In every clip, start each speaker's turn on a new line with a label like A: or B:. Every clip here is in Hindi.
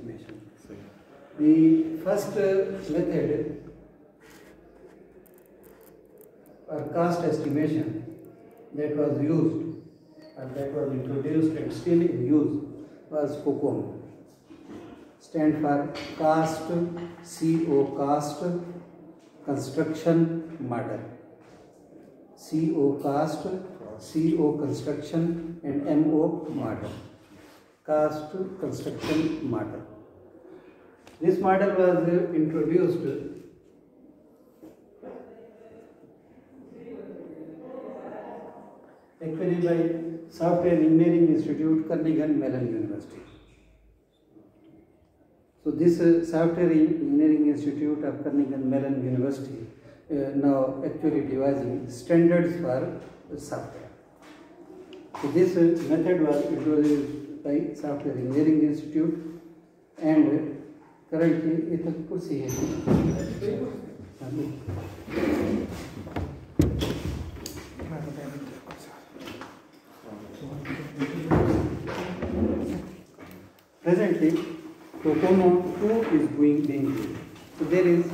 A: estimation. The first method or cost estimation that was used or that was introduced and still in use was COCOMO. Stand for cost, CO cost, construction model. CO cost, CO construction and MO model. Cost construction model. This model was introduced actually by Software Engineering Institute, Carnegie Mellon University. So this Software Engineering Institute of Carnegie Mellon University now actually devising standards for software. So this method was introduced by Software Engineering Institute and currently it is kursi hai. Presently, COCOMO 2 is being used. So there is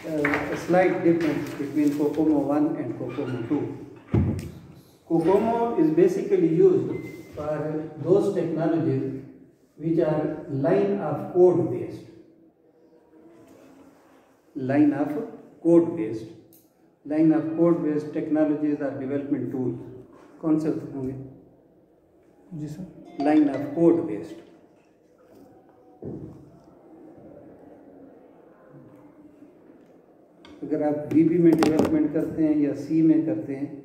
A: a slight difference between COCOMO 1 and COCOMO 2. COCOMO is basically used for those technologies which are line of code based. Line of code based. Line of code based technologies are development tools. कौन से होंगे? जी sir. Line of code based. अगर आप VB में डेवलपमेंट करते हैं या C में करते हैं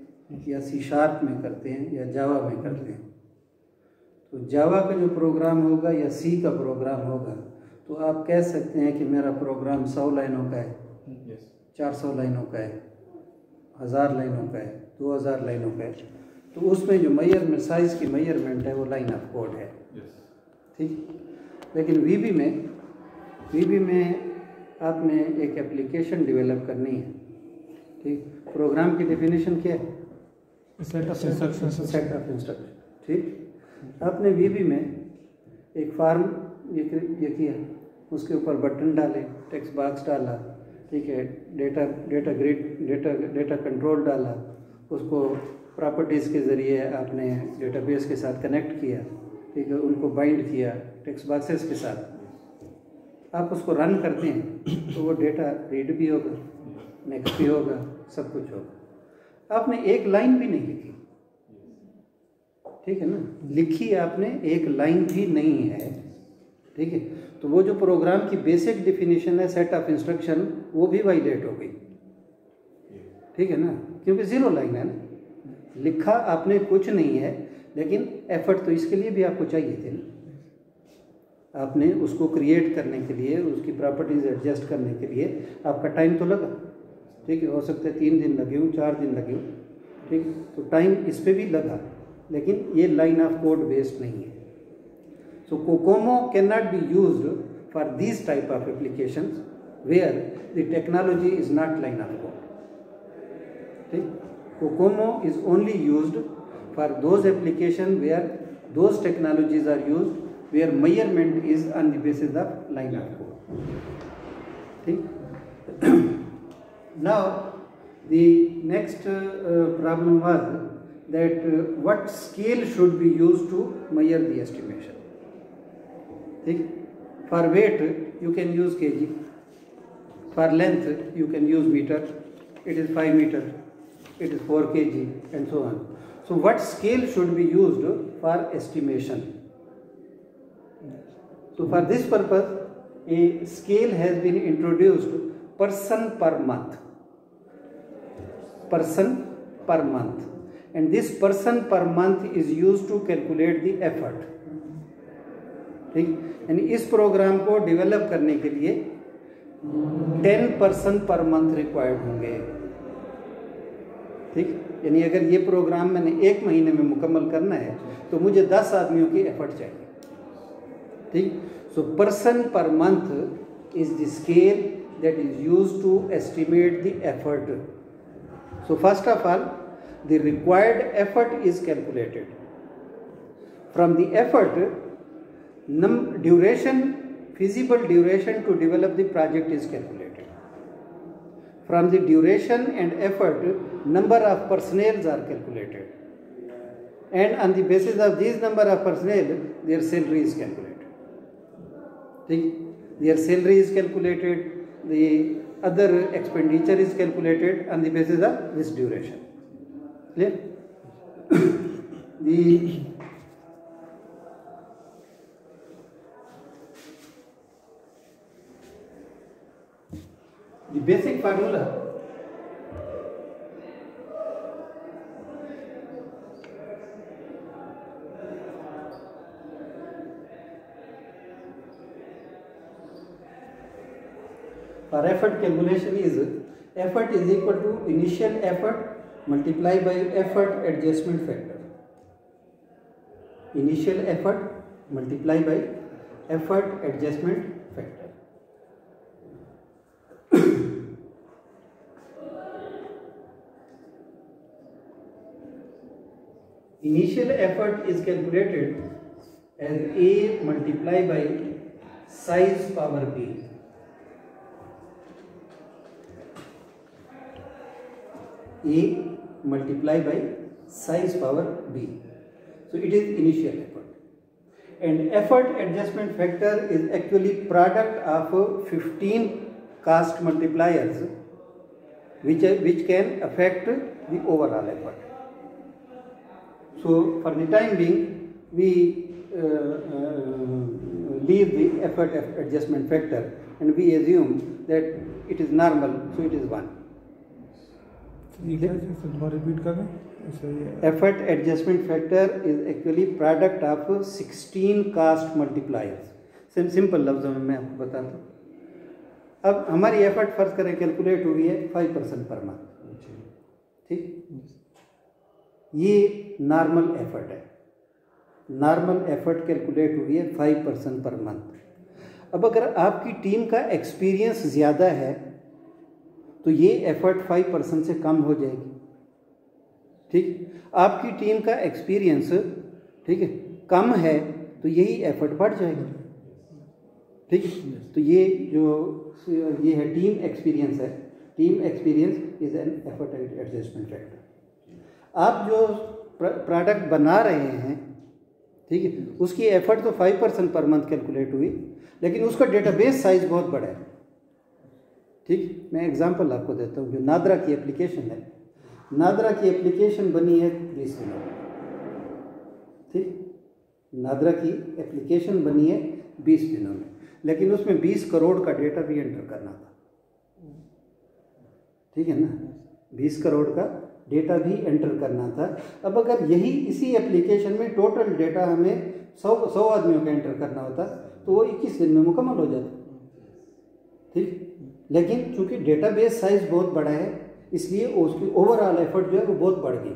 A: या C# में करते हैं या जावा में करते हैं, तो जावा का जो प्रोग्राम होगा या C का प्रोग्राम होगा तो आप कह सकते हैं कि मेरा प्रोग्राम 100 लाइनों का है, 400 लाइनों का है, 1000 लाइनों का है, 2000 लाइनों का है, तो उसमें जो मेजरमेंट साइज की मेजरमेंट है वो लाइन ऑफ कोड है. ठीक. लेकिन VB में आपने एक एप्लीकेशन डेवलप करनी है. ठीक. प्रोग्राम की डेफिनेशन क्या है? Set of instruction. ठीक. आपने VB में एक फॉर्म ये किया, उसके ऊपर बटन डाले, टेक्स्ट बॉक्स डाला, ठीक है, डेटा कंट्रोल डाला, उसको प्रॉपर्टीज़ के ज़रिए आपने डेटाबेस के साथ कनेक्ट किया, ठीक है, उनको बाइंड किया टेक्स्ट बॉक्सेस के साथ. आप उसको रन करते हैं तो वो डेटा रीड भी होगा, नेक्स्ट भी होगा, सब कुछ होगा. आपने एक लाइन भी नहीं लिखी. ठीक है ना, लिखी आपने एक लाइन भी नहीं है. ठीक है, तो वो जो प्रोग्राम की बेसिक डेफिनेशन है सेट ऑफ इंस्ट्रक्शन वो भी वायलेट हो गई. ठीक है ना, क्योंकि 0 लाइन है ना. लिखा आपने कुछ नहीं है, लेकिन एफर्ट तो इसके लिए भी आपको चाहिए थे ना. आपने उसको क्रिएट करने के लिए, उसकी प्रॉपर्टीज एडजस्ट करने के लिए आपका टाइम तो लगा. ठीक है, हो सकता है 3 दिन लगे हों, 4 दिन लगे हों. ठीक, तो टाइम इस पर भी लगा, लेकिन ये लाइन ऑफ कोड बेस्ड नहीं है. So COCOMO can not be used for this type of applications where the technology is not line of code. ठीक. COCOMO is only used for those applications where those technologies are used, where measurement is on the basis of line of code. ठीक. Now the next problem was that what scale should be used to measure the estimation. ठीक. For weight you can use kg, for length you can use meter, it is 5 meter, it is 4 kg and so on. So what scale should be used for estimation? So for this purpose a scale has been introduced, person per month. Person per month. And this person per month is used to calculate the effort. ठीक. यानी इस प्रोग्राम को डेवलप करने के लिए 10 पर्सन पर मंथ रिक्वायर्ड होंगे. ठीक. यानी अगर ये प्रोग्राम मैंने 1 महीने में मुकम्मल करना है तो मुझे 10 आदमियों की एफर्ट चाहिए. ठीक. So person per month is the scale that is used to estimate the effort. So first of all the required effort is calculated. From the effort duration feasible duration to develop the project is calculated. From the duration and effort, number of personnel are calculated, and on the basis of these number of personnel, their salary is calculated. Their salary is calculated, the other expenditure is calculated on the basis of this duration. Clear? The basic formula for effort calculation is effort is equal to initial effort multiplied by effort adjustment factor. Initial effort multiplied by effort adjustment factor. Initial effort is calculated as A multiplied by size power B. A multiplied by size power B. So it is initial effort. And effort adjustment factor is actually product of 15 cost multipliers which can affect the overall effort. So for the time being, we leave the effort adjustment factor and we assume that it is normal, so it is 1.
B: Repeat करें.
A: Effort adjustment factor is actually product of 16 cost multipliers. Simple लफ्ज़ों में मैं आपको बताता हूँ. अब हमारी एफर्ट फर्ज करें कैलकुलेट हुई है 5% पर मंथ. ठीक, ये नॉर्मल एफर्ट है. नॉर्मल एफर्ट कैलकुलेट हुई है 5% पर मंथ. अब अगर आपकी टीम का एक्सपीरियंस ज़्यादा है तो ये एफर्ट 5% से कम हो जाएगी. ठीक, आपकी टीम का एक्सपीरियंस ठीक है कम है तो यही एफर्ट बढ़ जाएगी. ठीक है, तो ये है टीम एक्सपीरियंस है. Team experience is an effort adjustment factor. आप जो प्रोडक्ट बना रहे हैं ठीक है उसकी एफर्ट तो 5% पर मंथ कैलकुलेट हुई, लेकिन उसका डेटाबेस साइज बहुत बड़ा है. ठीक, मैं एग्जांपल आपको देता हूँ. जो नादरा की एप्लीकेशन है, नादरा की एप्लीकेशन बनी है 20 दिनों में. ठीक, नादरा की एप्लीकेशन बनी है 20 दिनों में, लेकिन उसमें 20 करोड़ का डेटा भी एंटर करना था. ठीक है ना, 20 करोड़ का डेटा भी एंटर करना था. अब अगर यही इसी एप्लीकेशन में टोटल डेटा हमें 100 आदमियों का एंटर करना होता तो वो 21 दिन में मुकम्मल हो जाता. ठीक, लेकिन चूंकि डेटाबेस साइज बहुत बड़ा है इसलिए उसकी ओवरऑल एफर्ट जो है वो बहुत बढ़ गई.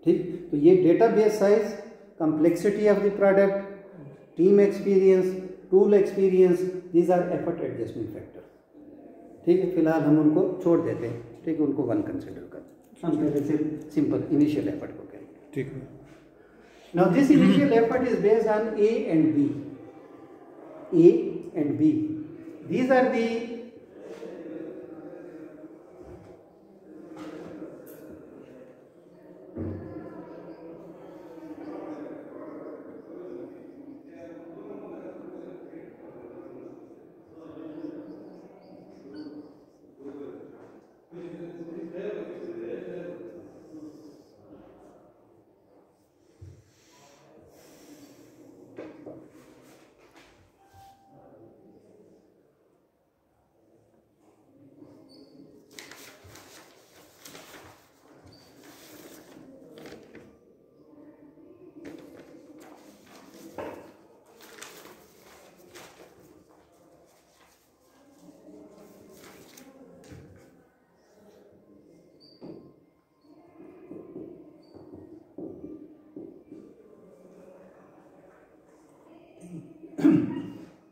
A: ठीक, तो ये database size, complexity of the product, team experience, tool experience, these our effort adjustment factor. ठीक है, फिलहाल हम उनको छोड़ देते हैं. ठीक है, उनको 1 कंसिडर करते हैं. हम पहले सिर्फ सिंपल इनिशियल एफर्ट को करेंगे.
B: ठीक है.
A: Now this initial effort is based on A and B. A and B, these are the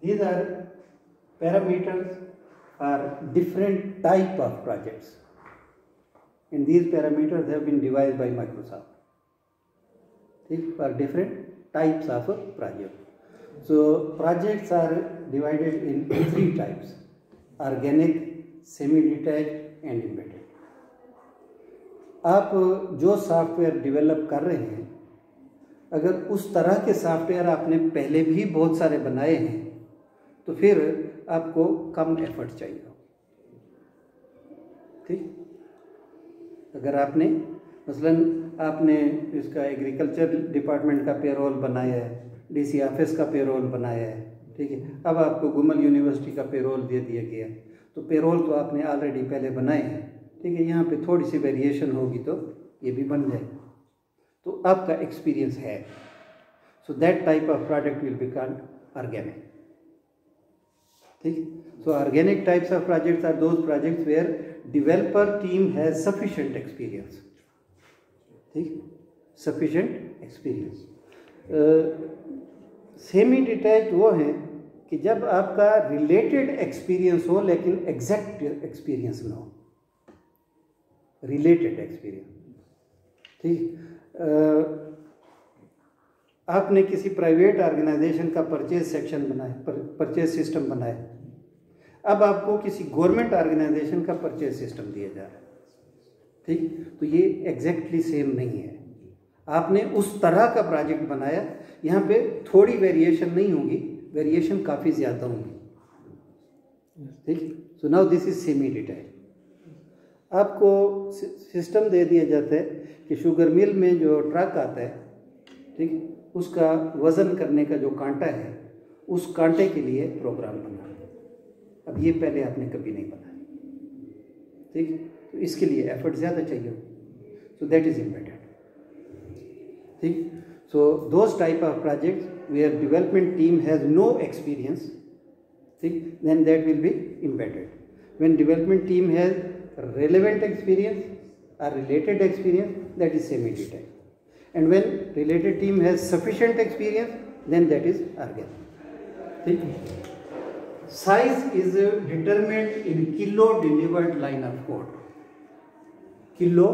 A: these are parameters for different type of projects, and these parameters have been devised by Microsoft. ठीक, for different types of project. So projects are divided in 3 types: organic, semi-detached and embedded. आप जो सॉफ्टवेयर डेवलप कर रहे हैं, अगर उस तरह के सॉफ्टवेयर आपने पहले भी बहुत सारे बनाए हैं तो फिर आपको कम एफर्ट चाहिए। ठीक, अगर आपने मसलन आपने इसका एग्रीकल्चर डिपार्टमेंट का पेरोल बनाया है, डीसी ऑफिस का पेरोल बनाया है, ठीक है, अब आपको गुमल यूनिवर्सिटी का पेरोल दे दिया गया, तो पेरोल तो आपने ऑलरेडी पहले बनाए हैं, ठीक है, यहाँ पे थोड़ी सी वेरिएशन होगी तो ये भी बन जाएगा, तो आपका एक्सपीरियंस है। So that type of product will be called organic. ठीक, so organic types of projects are those projects where developer team has sufficient experience. ठीक, सफिशिएंट एक्सपीरियंस। सेमी डिटैच्ड वो हैं कि जब आपका रिलेटेड एक्सपीरियंस हो लेकिन एग्जैक्ट एक्सपीरियंस ना हो, रिलेटेड एक्सपीरियंस। ठीक, आपने किसी प्राइवेट ऑर्गेनाइजेशन का परचेज सेक्शन बनाया, परचेज सिस्टम बनाया, अब आपको किसी गवर्नमेंट ऑर्गेनाइजेशन का परचेज सिस्टम दिया जा रहा है। ठीक, तो ये एग्जैक्टली सेम नहीं है। आपने उस तरह का प्रोजेक्ट बनाया, यहाँ पे थोड़ी वेरिएशन नहीं होगी, वेरिएशन काफ़ी ज़्यादा होंगी। ठीक, so now this is semi detached. आपको सिस्टम दे दिया जाता है कि शुगर मिल में जो ट्रक आता है, ठीक, उसका वज़न करने का जो कांटा है, उस कांटे के लिए प्रोग्राम बना। अब ये पहले आपने कभी नहीं बनाया। ठीक, तो इसके लिए एफर्ट ज़्यादा चाहिए, सो दैट इज़ एम्बेडेड। ठीक, so those type of projects where development team has no experience, then that will be embedded. When development team has relevant experience or related experience, that is semi-detached. And when related team has sufficient experience, then that is organic. Size is determined in kilo delivered line of code. Kilo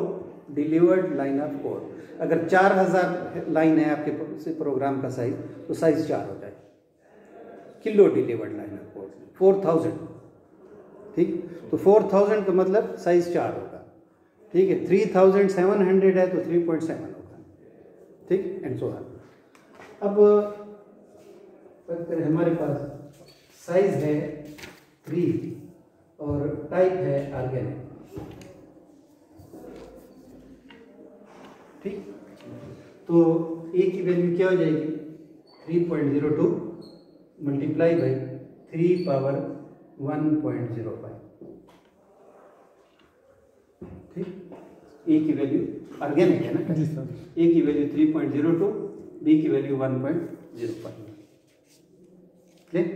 A: delivered line of code. अगर 4000 लाइन है आपके से प्रोग्राम का साइज, तो साइज 4 हो जाए। Kilo delivered line of code 4000। ठीक, तो 4000 का मतलब साइज 4 होगा। ठीक है, 3700 है तो 3.7 होगा। ठीक, एंड सो ऑन। अब हमारे पास साइज है 3 और टाइप है ऑर्गेनिक। ठीक, तो ए की वैल्यू क्या हो जाएगी? 3.02 मल्टीप्लाई बाई 3 पावर 1.05। ठीक, ए की वैल्यू ऑर्गेनिक है ना जी सर। ए की वैल्यू 3.02, बी की वैल्यू 1.05। क्लियर?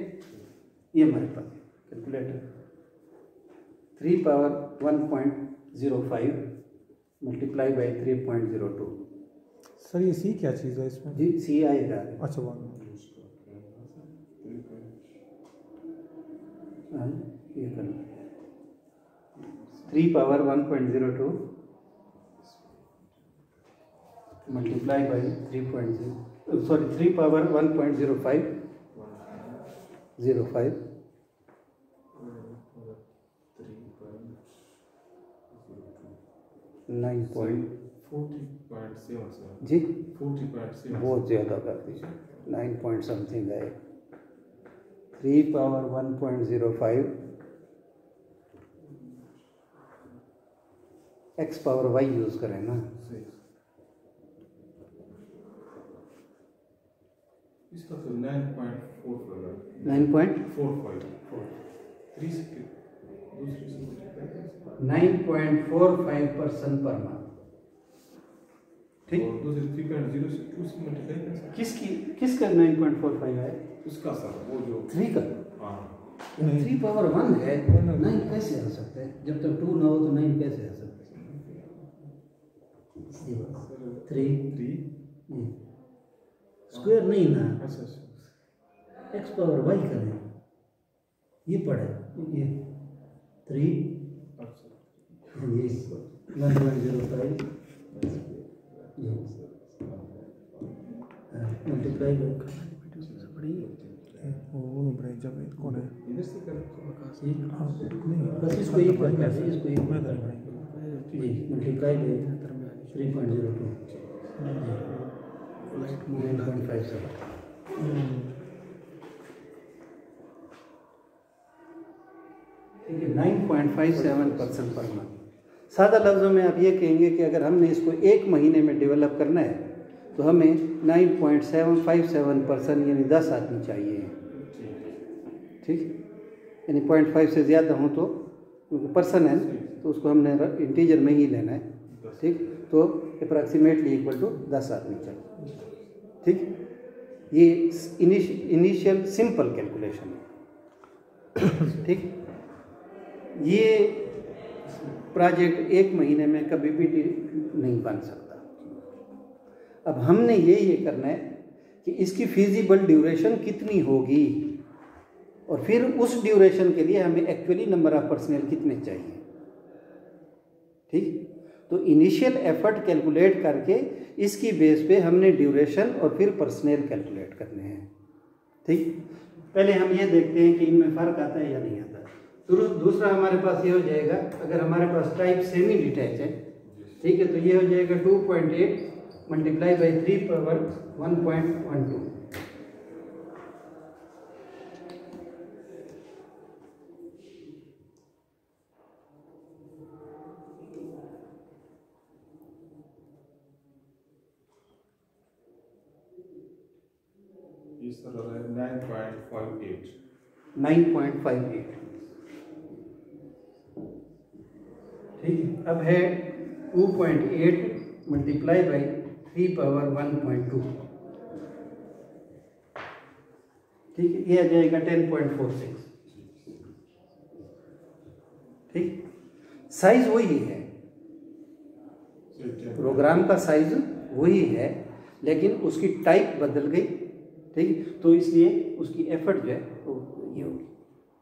A: ये हमारे पास calculator 3 power 1.05 multiply by 3.02।
B: Sir ये सी क्या चीज़ है इसमें?
A: जी सी आएगा।
B: अच्छा,
A: ये करना 3 पावर 1.02 मल्टीप्लाई बाई 3 पावर 1.05 9.40 जी 40.7 बहुत ज़्यादा कर दीजिए, 9 पॉइंट समथिंग है। 3 power 1.05 x power y use करें ना,
C: इसका तो 9.45
A: 9.45% पर मंथ। ठीक, किसका 9.45 है?
C: उसका सर वो जो
A: 3 का। 3 पावर 1 है, 9 कैसे आ सकता है? जब तक 2 ना हो तो 9 कैसे आ सकता है? 3 स्क्वायर नहीं ना, एक्स पावर वाई करें, ये पढ़े ये 3 ये 1.05 मल्टीप्लाई बड़ी
B: वो नहीं बड़े जब कौन है
C: इधर से कर
B: हाँ नहीं
A: बस इसको एक बार कर दे, इसको एक
B: मैं
A: बार
B: नहीं
A: जी मल्टीप्लाई बाय 3.02 9.57 ठीक है 9.57% पर मंथ। सादा लफ्ज़ों में आप ये कहेंगे कि अगर हमने इसको एक महीने में डेवलप करना है तो हमें 9.757% यानी 10 आदमी चाहिए, ठीक, यानी 0.5 से ज़्यादा हो तो क्योंकि पर्सन है तो उसको हमने इंटीजर में ही लेना है, ठीक, तो अप्रॉक्सीमेटली इक्वल टू 10 आदमी चाहिए, ठीक। ये इनिशियल सिंपल कैलकुलेशन है, ठीक। ये प्रोजेक्ट एक महीने में कभी भी नहीं बन सकता। अब हमने ये करना है कि इसकी फिजिबल ड्यूरेशन कितनी होगी और फिर उस ड्यूरेशन के लिए हमें एक्चुअली नंबर ऑफ पर्सनल कितने चाहिए, ठीक। तो इनिशियल एफर्ट कैलकुलेट करके इसकी बेस पे हमने ड्यूरेशन और फिर पर्सनल कैलकुलेट करने हैं, ठीक। पहले हम ये देखते हैं कि इनमें फ़र्क आता है या नहीं आता। दूसरा हमारे पास ये हो जाएगा, अगर हमारे पास टाइप सेमी डिटैच है, ठीक है, तो ये हो जाएगा 2.8 मल्टीप्लाई बाई 3 पावर 1.12।
C: इस तरह 9.58
A: 9.58, ठीक है। अब है 2.8 मल्टीप्लाई बाई 3 पावर 1.2, ठीक है, ये आ जाएगा 10.46, ठीक। साइज वही है, प्रोग्राम का साइज वही है, लेकिन उसकी टाइप बदल गई, ठीक, तो इसलिए उसकी एफर्ट जो है वो ये होगी,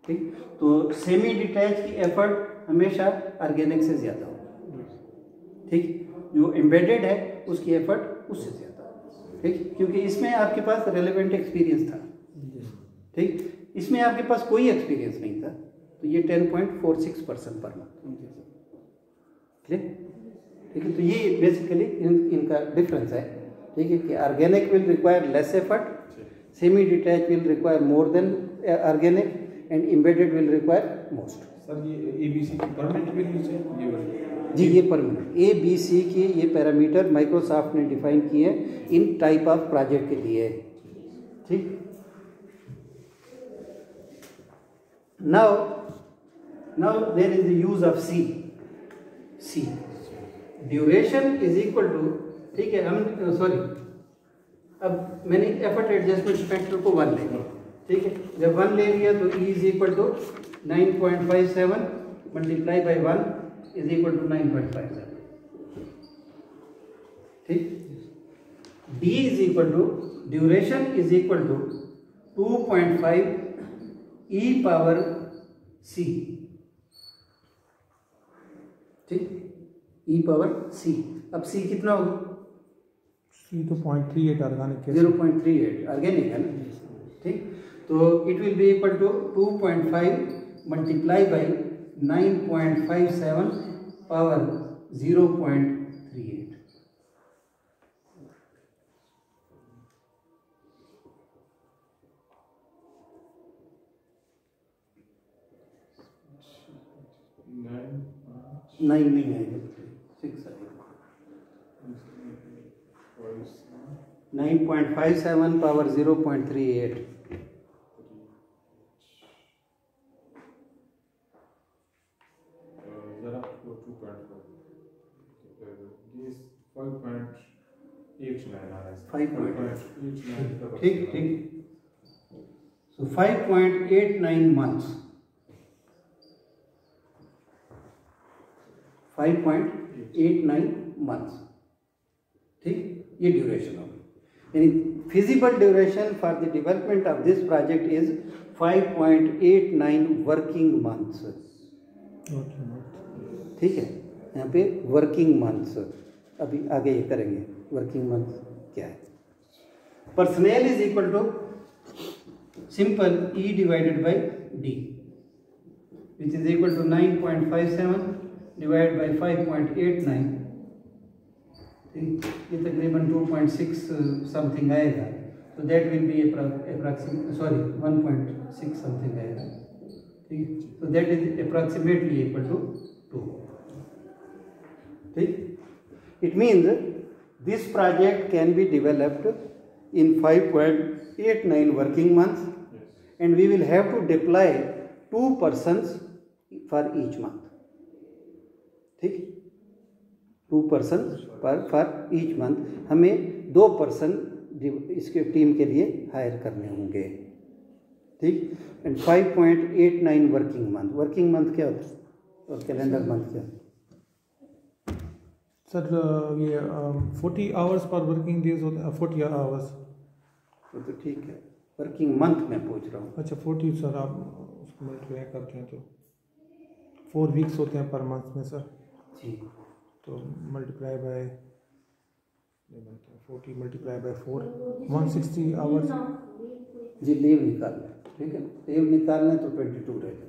A: ठीक। तो सेमी डिटैच की एफर्ट हमेशा ऑर्गेनिक से ज़्यादा होगी, ठीक। जो एम्बेडेड है उसकी एफर्ट उससे ज़्यादा, ठीक, क्योंकि इसमें आपके पास रेलेवेंट एक्सपीरियंस था, ठीक। इसमें आपके पास कोई एक्सपीरियंस नहीं था, तो ये 10.46% पर मंथ, ठीक है। तो ये बेसिकली इनका डिफरेंस है, ठीक है, कि organic will require less effort, semi detach will require more than organic and embedded will require most.
C: Sir ये ABC की परमानेंट वैल्यूज है ये वाली?
A: जी ये परमानेंट ABC की ये पैरामीटर माइक्रोसॉफ्ट ने डिफाइन किए हैं इन टाइप ऑफ प्रोजेक्ट के लिए, ठीक। Now there is the use of C duration is equal to, ठीक है, हम सॉरी अब मैंने एफर्ट एडजस्टमेंट फैक्टर को 1 ले लिया, ठीक है। जब 1 ले लिया तो E is equal to 9.57 multiply by 1 is equal to 9.57, ठीक। D is equal to duration is equal to 2.5 E power C, ठीक, E पावर C। अब C कितना होगा?
B: C तो 0.38 ऑर्गेनिक के
A: 0.38 ऑर्गेनिक है ना, ठीक। तो it will be equal to 2.5 multiply by 9.57 power 0.38, nine नहीं आएगा, 6 आएगा, 9.57 पावर 0.38,
C: जरा 2.5 this 5.89 आ रहा है
A: 5.89, ठीक, so 5.89 months, 5.89 months, ठीक, ये ड्यूरेशन होगी। यानी feasible duration for the development of this project is 5.89 working months, ठीक है। यहाँ पे वर्किंग मंथ्स, अभी आगे ये करेंगे वर्किंग मंथ्स क्या है। Personal is equal to simple E divided by D which is equal to 9.57 divide by 5.89, ये तकरीबन 2.6 समथिंग आएगा, तो that will be approximate, sorry 1.6 something आएगा, ठीक, तो that is approximately equal to 2, ठीक. It means this project can be developed in 5.89 working months, and we will have to deploy 2 persons for each month, ठीक, 2 persons for each month. हमें 2 पर्सन इसके टीम के लिए हायर करने होंगे, ठीक. एंड 5.89 वर्किंग मंथ क्या होता है और कैलेंडर मंथ क्या होता है?
B: सर ये 40 आवर्स पर वर्किंग डेज होते हैं, 40 आवर्स,
A: तो ठीक है, वर्किंग मंथ में पूछ रहा हूँ.
B: अच्छा 40 सर, आप उसको मल्टीप्लाई करते हैं तो 4 वीक्स होते हैं पर मंथ में सर
A: जी,
B: तो multiply by 40 multiply by 4 160 hours
A: जी. लीव निकालना है, ठीक है, लीव निकालना है तो 22 रहेगा,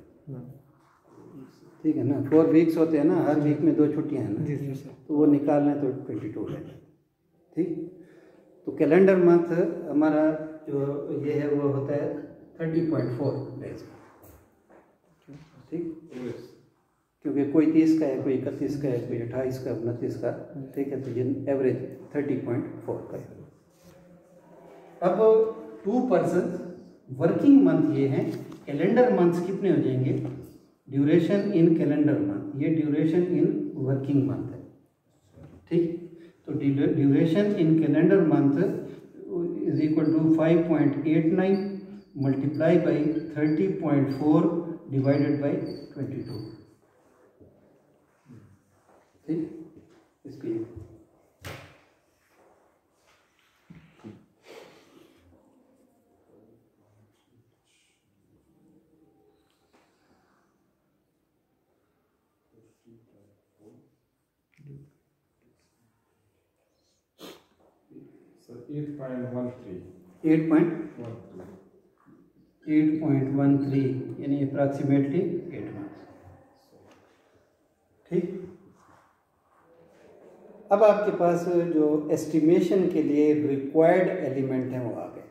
A: ठीक है ना. 4 वीक्स होते हैं ना, हर वीक में 2 छुट्टियां हैं ना
B: जी जी सर,
A: तो वो निकालना है तो 22 रहेगा, ठीक. तो कैलेंडर मंथ हमारा जो ये है वो होता है 30.4 डेज, ठीक, क्योंकि कोई 30 का है, कोई 31 का है, कोई 28 का, 29 का, ठीक है, तो ये एवरेज 30.4 का है. अब 2 पर्सन वर्किंग मंथ ये हैं, कैलेंडर मंथ्स कितने हो जाएंगे? ड्यूरेशन इन कैलेंडर मंथ, ये ड्यूरेशन इन वर्किंग मंथ है, ठीक. तो duration in calendar month is equal to 5.89 multiply by 30.4 divided by 22, ठीक. इसकी 8.13 यानी अप्रॉक्सीमेटली 8 मंथ, ठीक. अब आपके पास जो एस्टिमेशन के लिए रिक्वायर्ड एलिमेंट हैं वो आ गए,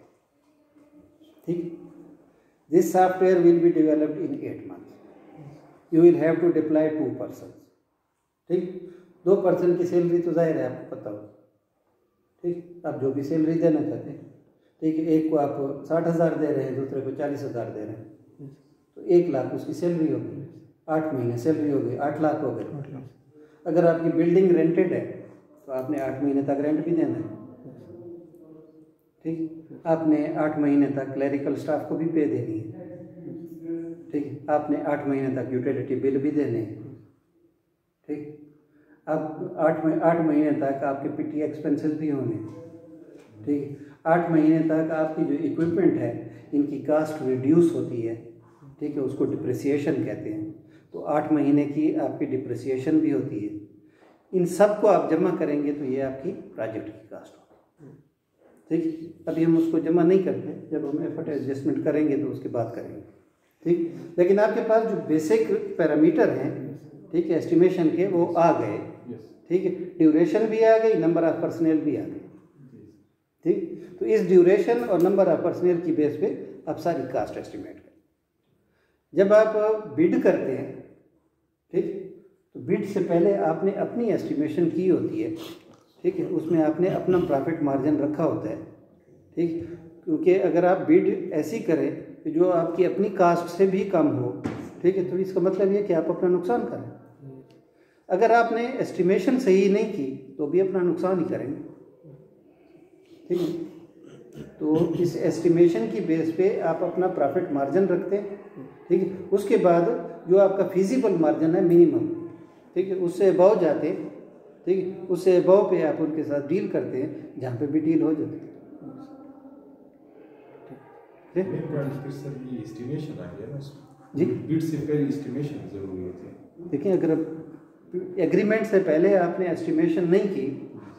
A: ठीक. This software will be developed in 8 months. You will have to deploy 2 person, ठीक. 2 पर्सन की सैलरी तो जाहिर है आपको पता हो, ठीक. आप जो भी सैलरी देना चाहते हैं, ठीक है, एक को आप 60,000 दे रहे हैं, दूसरे को 40,000 दे रहे हैं, तो 1 लाख उसकी सैलरी होगी, 8 महीने सैलरी हो गई, 8 लाख हो गए. अगर आपकी बिल्डिंग रेंटेड है तो आपने 8 महीने तक रेंट भी देना है, ठीक. आपने 8 महीने तक क्लरिकल स्टाफ को भी पे देनी है, ठीक. आपने 8 महीने तक यूटिलिटी बिल भी देने हैं, ठीक. अब 8 महीने तक आपके पीटी एक्सपेंसेस भी होंगे, ठीक. 8 महीने तक आपकी जो इक्विपमेंट है इनकी कास्ट रिड्यूस होती है, ठीक है, उसको डिप्रिसिएशन कहते हैं. तो 8 महीने की आपकी डिप्रिसिएशन भी होती है. इन सब को आप जमा करेंगे तो ये आपकी प्रोजेक्ट की कास्ट होगी, ठीक. अभी हम उसको जमा नहीं करते, जब हम एफर्ट एडजस्टमेंट करेंगे तो उसके बाद करेंगे, ठीक. लेकिन आपके पास जो बेसिक पैरामीटर हैं, ठीक है, एस्टिमेशन के, वो आ गए, ठीक है. ड्यूरेशन भी आ गई, नंबर ऑफ पर्सनल भी आ गई, ठीक. तो इस ड्यूरेशन और नंबर ऑफ पर्सनल की बेस पे आप सारी कास्ट एस्टिमेट करें. जब आप बिड करते हैं, ठीक, तो बिड से पहले आपने अपनी एस्टिमेशन की होती है, ठीक है. उसमें आपने अपना प्रॉफिट मार्जिन रखा होता है, ठीक. क्योंकि अगर आप बिड ऐसी करें कि जो आपकी अपनी कास्ट से भी कम हो, ठीक है, तो इसका मतलब ये कि आप अपना नुकसान करें. अगर आपने एस्टिमेशन सही नहीं की तो भी अपना नुकसान ही करेंगे, ठीक है. तो इस एस्टिमेशन की बेस पे आप अपना प्रॉफिट मार्जिन रखते हैं, ठीक है. उसके बाद जो आपका फिजिबल मार्जिन है मिनिमम, ठीक है, उससे अबव जाते हैं, ठीक है, उससे अबव पे आप उनके साथ डील करते हैं, जहाँ पे भी डील हो जाती है, ठीक.
C: एस्टिमेशन आ गया ना
A: जी,
C: बिड से पहले एस्टिमेशन जरूरी होती है.
A: देखिए, अगर एग्रीमेंट से पहले आपने एस्टिमेशन नहीं की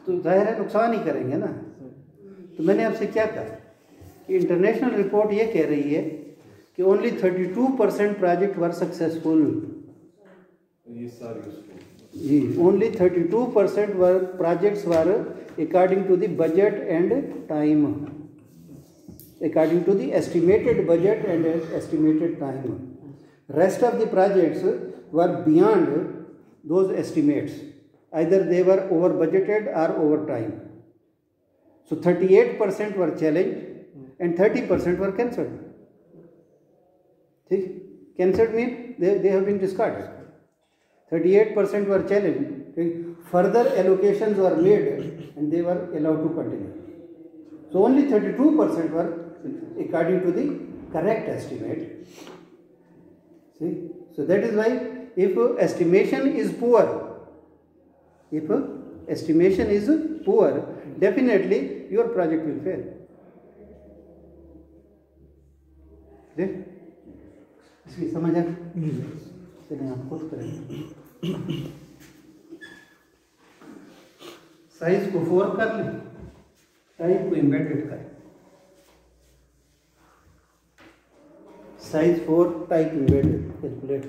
A: तो जाहिर है नुकसान ही करेंगे ना. तो मैंने आपसे क्या कहा कि इंटरनेशनल रिपोर्ट ये कह रही है कि ओनली 32% प्रोजेक्ट वर सक्सेसफुल।
C: ये सारी उसको
A: जी, only 32% were projects were according to the budget and time, according to the estimated budget and estimated time. Rest of the projects were beyond those estimates, either they were over budgeted or over time. So 38% were challenged and 30% were cancelled. ठीक, cancelled mean they have been discarded. 38% were challenged, ठीक? Further allocations were made and they were allowed to continue. So only 32% were according to the correct estimate. See? So that is why if estimation is poor, definitely your project will fail. देख इसकी समझ आ? चलिए हम खुद करेंगे। साइज को 4 कर लें, टाइप को एम्बेडेड करें। Size 4 type embedded calculate.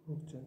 B: रुक जाए।